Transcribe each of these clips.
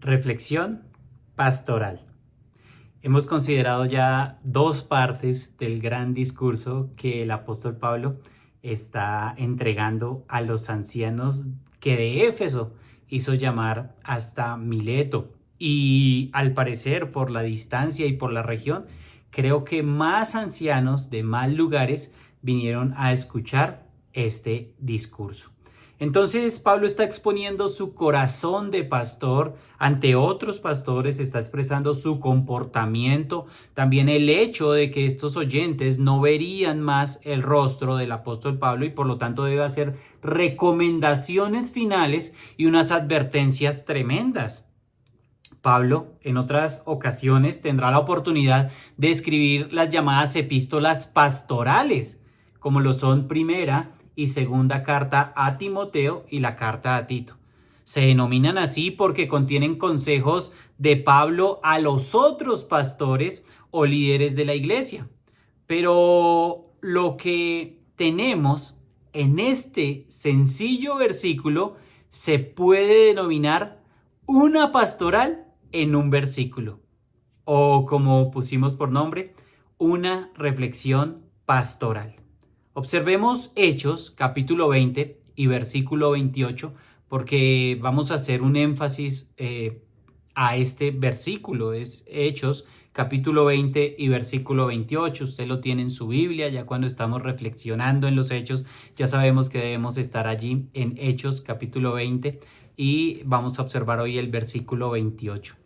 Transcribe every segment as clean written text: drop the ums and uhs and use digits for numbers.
Reflexión pastoral. Hemos considerado ya dos partes del gran discurso que el apóstol Pablo está entregando a los ancianos que de Éfeso hizo llamar hasta Mileto. Y al parecer, por la distancia y por la región, creo que más ancianos de más lugares vinieron a escuchar este discurso. Entonces Pablo está exponiendo su corazón de pastor ante otros pastores, está expresando su comportamiento, también el hecho de que estos oyentes no verían más el rostro del apóstol Pablo y por lo tanto debe hacer recomendaciones finales y unas advertencias tremendas. Pablo en otras ocasiones tendrá la oportunidad de escribir las llamadas epístolas pastorales, como lo son primera y segunda carta a Timoteo y la carta a Tito. Se denominan así porque contienen consejos de Pablo a los otros pastores o líderes de la iglesia. Pero lo que tenemos en este sencillo versículo se puede denominar una pastoral en un versículo, o como pusimos por nombre, una reflexión pastoral. Observemos Hechos capítulo 20 y versículo 28 porque vamos a hacer un énfasis a este versículo. Es Hechos capítulo 20 y versículo 28. Usted lo tiene en su Biblia, ya cuando estamos reflexionando en los Hechos, ya sabemos que debemos estar allí en Hechos capítulo 20 y vamos a observar hoy el versículo 28.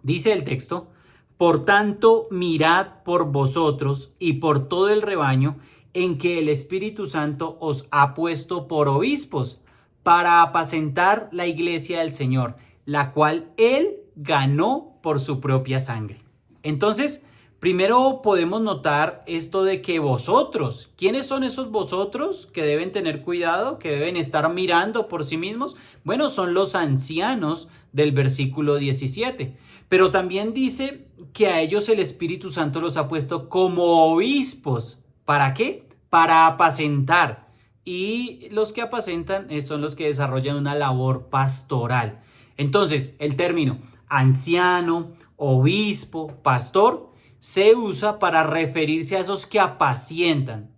Dice el texto: por tanto, mirad por vosotros y por todo el rebaño en que el Espíritu Santo os ha puesto por obispos para apacentar la iglesia del Señor, la cual Él ganó por su propia sangre. Entonces, primero podemos notar esto de que vosotros, ¿quiénes son esos vosotros que deben tener cuidado, que deben estar mirando por sí mismos? Bueno, son los ancianos del versículo 17. Pero también dice que a ellos el Espíritu Santo los ha puesto como obispos. ¿Para qué? Para apacentar. Y los que apacentan son los que desarrollan una labor pastoral. Entonces, el término anciano, obispo, pastor, se usa para referirse a esos que apacientan.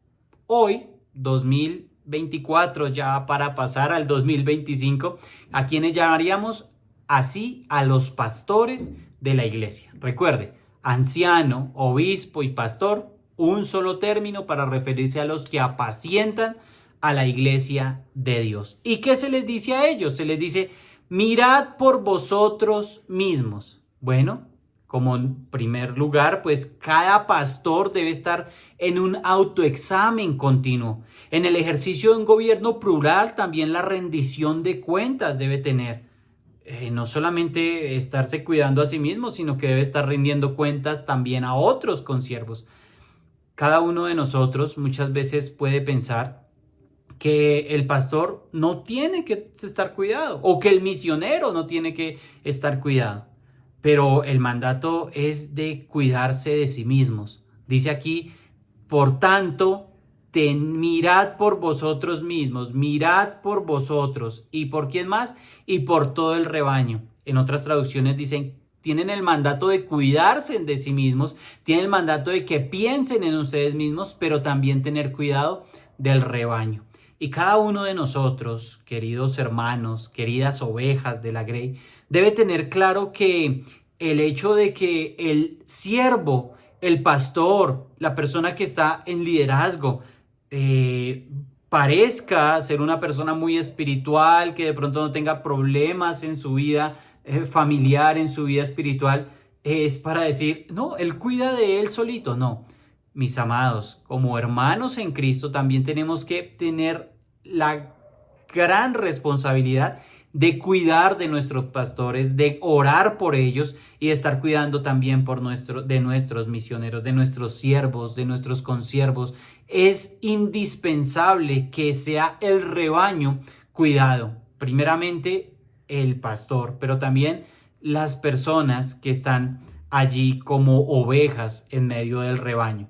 Hoy, 2024, ya para pasar al 2025, ¿a quienes llamaríamos así? A los pastores de la iglesia. Recuerde, anciano, obispo y pastor, un solo término para referirse a los que apacientan a la iglesia de Dios. ¿Y qué se les dice a ellos? Se les dice: mirad por vosotros mismos. Bueno, como en primer lugar, pues cada pastor debe estar en un autoexamen continuo. En el ejercicio de un gobierno plural, también la rendición de cuentas debe tener. No solamente estarse cuidando a sí mismo, sino que debe estar rindiendo cuentas también a otros consiervos. Cada uno de nosotros muchas veces puede pensar que el pastor no tiene que estar cuidado o que el misionero no tiene que estar cuidado. Pero el mandato es de cuidarse de sí mismos. Dice aquí: por tanto, mirad por vosotros mismos, mirad por vosotros. ¿Y por quién más? Y por todo el rebaño. En otras traducciones dicen: tienen el mandato de cuidarse de sí mismos, tienen el mandato de que piensen en ustedes mismos, pero también tener cuidado del rebaño. Y cada uno de nosotros, queridos hermanos, queridas ovejas de la Grey, debe tener claro que el hecho de que el siervo, el pastor, la persona que está en liderazgo, parezca ser una persona muy espiritual, que de pronto no tenga problemas en su vida familiar, en su vida espiritual, es para decir: no, él cuida de él solito. No, mis amados, como hermanos en Cristo también tenemos que tener la gran responsabilidad de cuidar de nuestros pastores, de orar por ellos y de estar cuidando también de nuestros misioneros, de nuestros siervos, de nuestros consiervos. Es indispensable que sea el rebaño cuidado. Primeramente el pastor, pero también las personas que están allí como ovejas en medio del rebaño.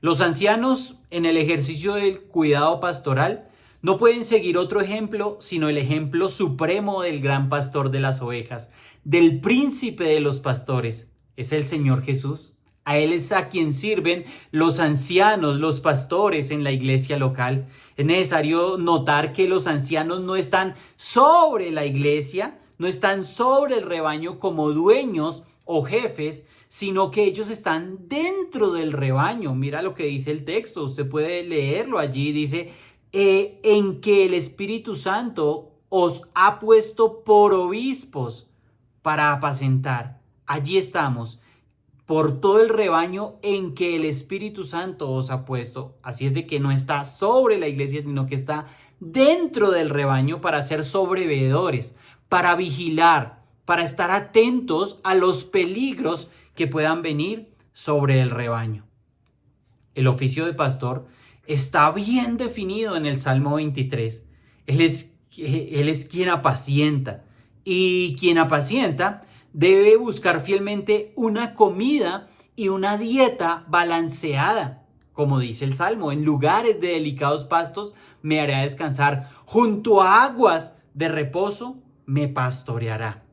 Los ancianos, en el ejercicio del cuidado pastoral, No pueden seguir otro ejemplo sino el ejemplo supremo del gran pastor de las ovejas, del príncipe de los pastores. Es el Señor Jesús. A Él es a quien sirven los ancianos, los pastores en la iglesia local. Es necesario notar que los ancianos no están sobre la iglesia, no están sobre el rebaño como dueños o jefes, sino que ellos están dentro del rebaño. Mira lo que dice el texto, usted puede leerlo allí, dice, en que el Espíritu Santo os ha puesto por obispos para apacentar. Allí estamos, por todo el rebaño en que el Espíritu Santo os ha puesto. Así es de que no está sobre la iglesia, sino que está dentro del rebaño para ser sobreveedores, para vigilar, para estar atentos a los peligros que puedan venir sobre el rebaño. El oficio de pastor está bien definido en el Salmo 23. Él es quien apacienta, y quien apacienta debe buscar fielmente una comida y una dieta balanceada. Como dice el Salmo, en lugares de delicados pastos me hará descansar, junto a aguas de reposo me pastoreará.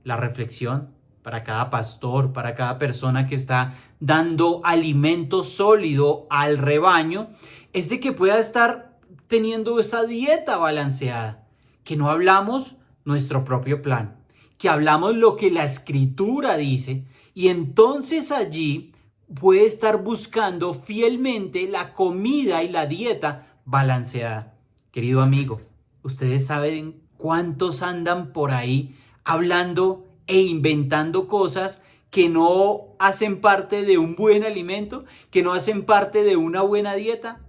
La reflexión para cada pastor, para cada persona que está dando alimento sólido al rebaño, es de que pueda estar teniendo esa dieta balanceada, que no hablamos nuestro propio plan, que hablamos lo que la Escritura dice, y entonces allí puede estar buscando fielmente la comida y la dieta balanceada. Querido amigo, ustedes saben cuántos andan por ahí hablando e inventando cosas que no hacen parte de un buen alimento, que no hacen parte de una buena dieta.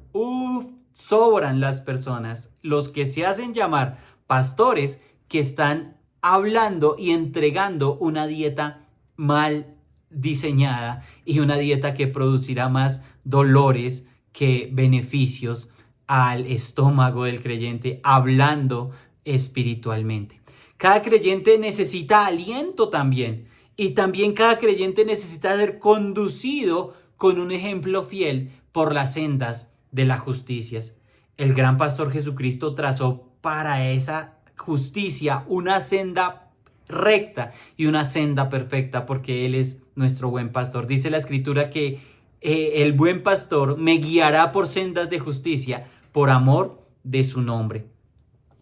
Sobran las personas, los que se hacen llamar pastores, que están hablando y entregando una dieta mal diseñada y una dieta que producirá más dolores que beneficios al estómago del creyente, hablando espiritualmente. Cada creyente necesita aliento también, y también cada creyente necesita ser conducido con un ejemplo fiel por las sendas de las justicias. El gran pastor Jesucristo trazó para esa justicia una senda recta y una senda perfecta, porque Él es nuestro buen pastor. Dice la Escritura que el buen pastor me guiará por sendas de justicia por amor de su nombre.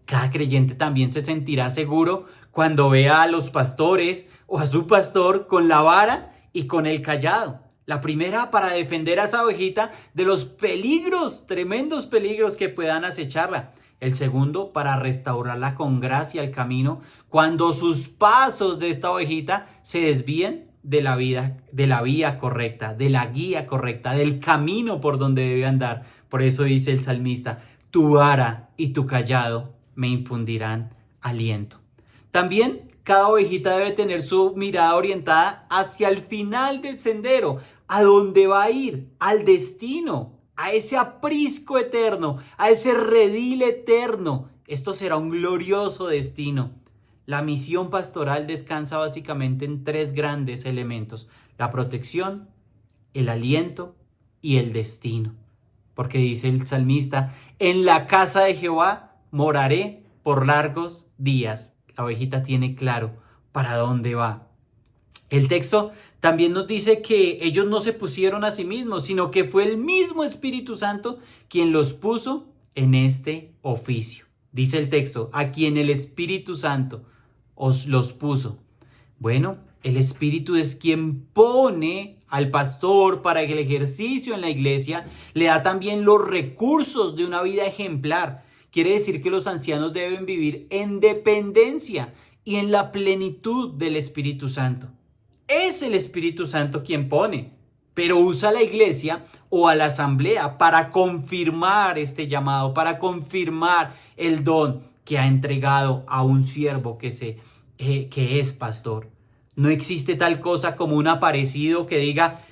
Cada creyente también se sentirá seguro cuando vea a los pastores o a su pastor con la vara y con el cayado. La primera, para defender a esa ovejita de los peligros, tremendos peligros que puedan acecharla. El segundo, para restaurarla con gracia al camino cuando sus pasos de esta ovejita se desvíen de la vía correcta, de la guía correcta, del camino por donde debe andar. Por eso dice el salmista, tu vara y tu cayado me infundirán aliento. También cada ovejita debe tener su mirada orientada hacia el final del sendero, a donde va a ir, al destino, a ese aprisco eterno, a ese redil eterno. Esto será un glorioso destino. La misión pastoral descansa básicamente en tres grandes elementos: la protección, el aliento y el destino. Porque dice el salmista, en la casa de Jehová moraré por largos días. La ovejita tiene claro para dónde va. El texto también nos dice que ellos no se pusieron a sí mismos, sino que fue el mismo Espíritu Santo quien los puso en este oficio. Dice el texto, a quien el Espíritu Santo os los puso. Bueno, el Espíritu es quien pone al pastor para el ejercicio en la iglesia, le da también los recursos de una vida ejemplar. Quiere decir que los ancianos deben vivir en dependencia y en la plenitud del Espíritu Santo. Es el Espíritu Santo quien pone, pero usa a la iglesia o a la asamblea para confirmar este llamado, para confirmar el don que ha entregado a un siervo que es pastor. No existe tal cosa como un aparecido que diga,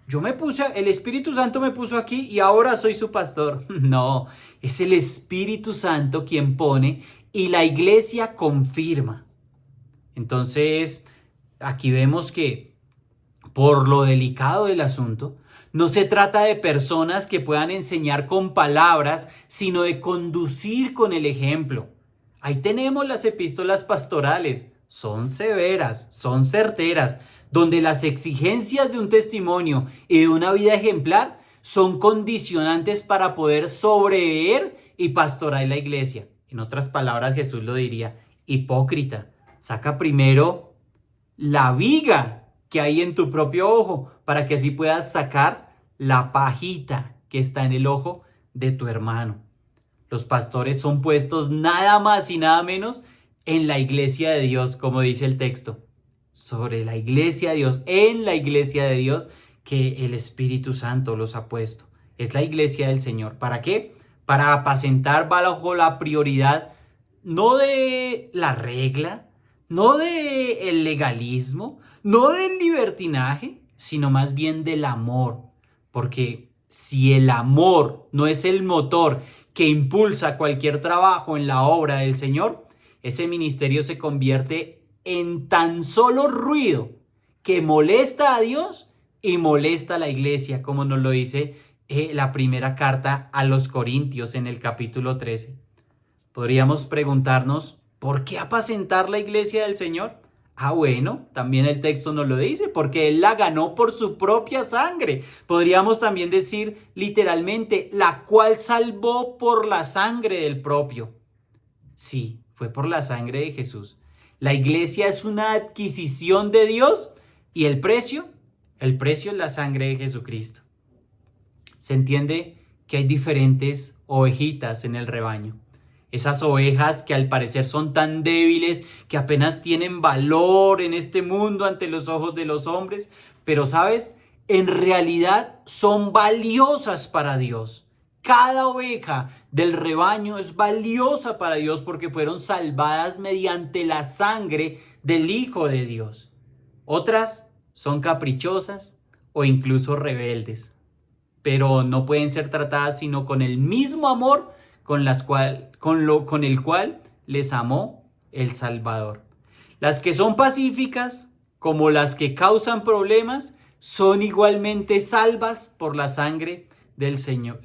el Espíritu Santo me puso aquí y ahora soy su pastor. No, es el Espíritu Santo quien pone y la iglesia confirma. Entonces, aquí vemos que por lo delicado del asunto, No se trata de personas que puedan enseñar con palabras, sino de conducir con el ejemplo. Ahí tenemos las epístolas pastorales. Son severas, son certeras, donde las exigencias de un testimonio y de una vida ejemplar son condicionantes para poder sobreviver y pastorar la iglesia. En otras palabras, Jesús lo diría: hipócrita, saca primero la viga que hay en tu propio ojo para que así puedas sacar la pajita que está en el ojo de tu hermano. Los pastores son puestos nada más y nada menos en la iglesia de Dios, como dice el texto. Sobre la iglesia de Dios, en la iglesia de Dios que el Espíritu Santo los ha puesto. Es la iglesia del Señor. ¿Para qué? Para apacentar bajo la prioridad no de la regla, no del legalismo, no del libertinaje, sino más bien del amor. Porque si el amor no es el motor que impulsa cualquier trabajo en la obra del Señor, ese ministerio se convierte en tan solo ruido que molesta a Dios y molesta a la iglesia, como nos lo dice la primera carta a los Corintios en el capítulo 13. Podríamos preguntarnos, ¿por qué apacentar la iglesia del Señor? Bueno, también el texto nos lo dice, porque Él la ganó por su propia sangre. Podríamos también decir literalmente, la cual salvó por la sangre del propio. Sí, fue por la sangre de Jesús. La iglesia es una adquisición de Dios y el precio es la sangre de Jesucristo. Se entiende que hay diferentes ovejitas en el rebaño. Esas ovejas que al parecer son tan débiles que apenas tienen valor en este mundo ante los ojos de los hombres. Pero, ¿sabes? En realidad son valiosas para Dios. Cada oveja del rebaño es valiosa para Dios porque fueron salvadas mediante la sangre del Hijo de Dios. Otras son caprichosas o incluso rebeldes, pero no pueden ser tratadas sino con el mismo amor con el cual les amó el Salvador. Las que son pacíficas, como las que causan problemas, son igualmente salvas por la sangre del Señor.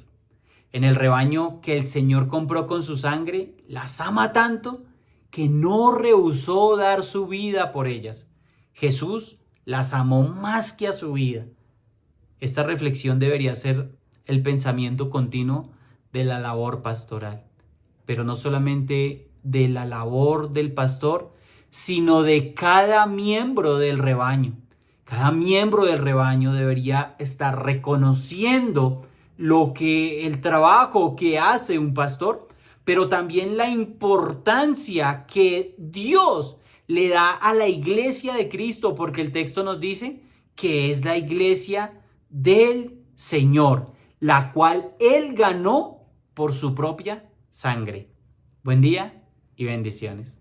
En el rebaño que el Señor compró con su sangre, las ama tanto que no rehusó dar su vida por ellas. Jesús las amó más que a su vida. Esta reflexión debería ser el pensamiento continuo de la labor pastoral, pero no solamente de la labor del pastor, sino de cada miembro del rebaño. Cada miembro del rebaño debería estar reconociendo el trabajo que hace un pastor, pero también la importancia que Dios le da a la iglesia de Cristo, porque el texto nos dice que es la iglesia del Señor, la cual Él ganó por su propia sangre. Buen día y bendiciones.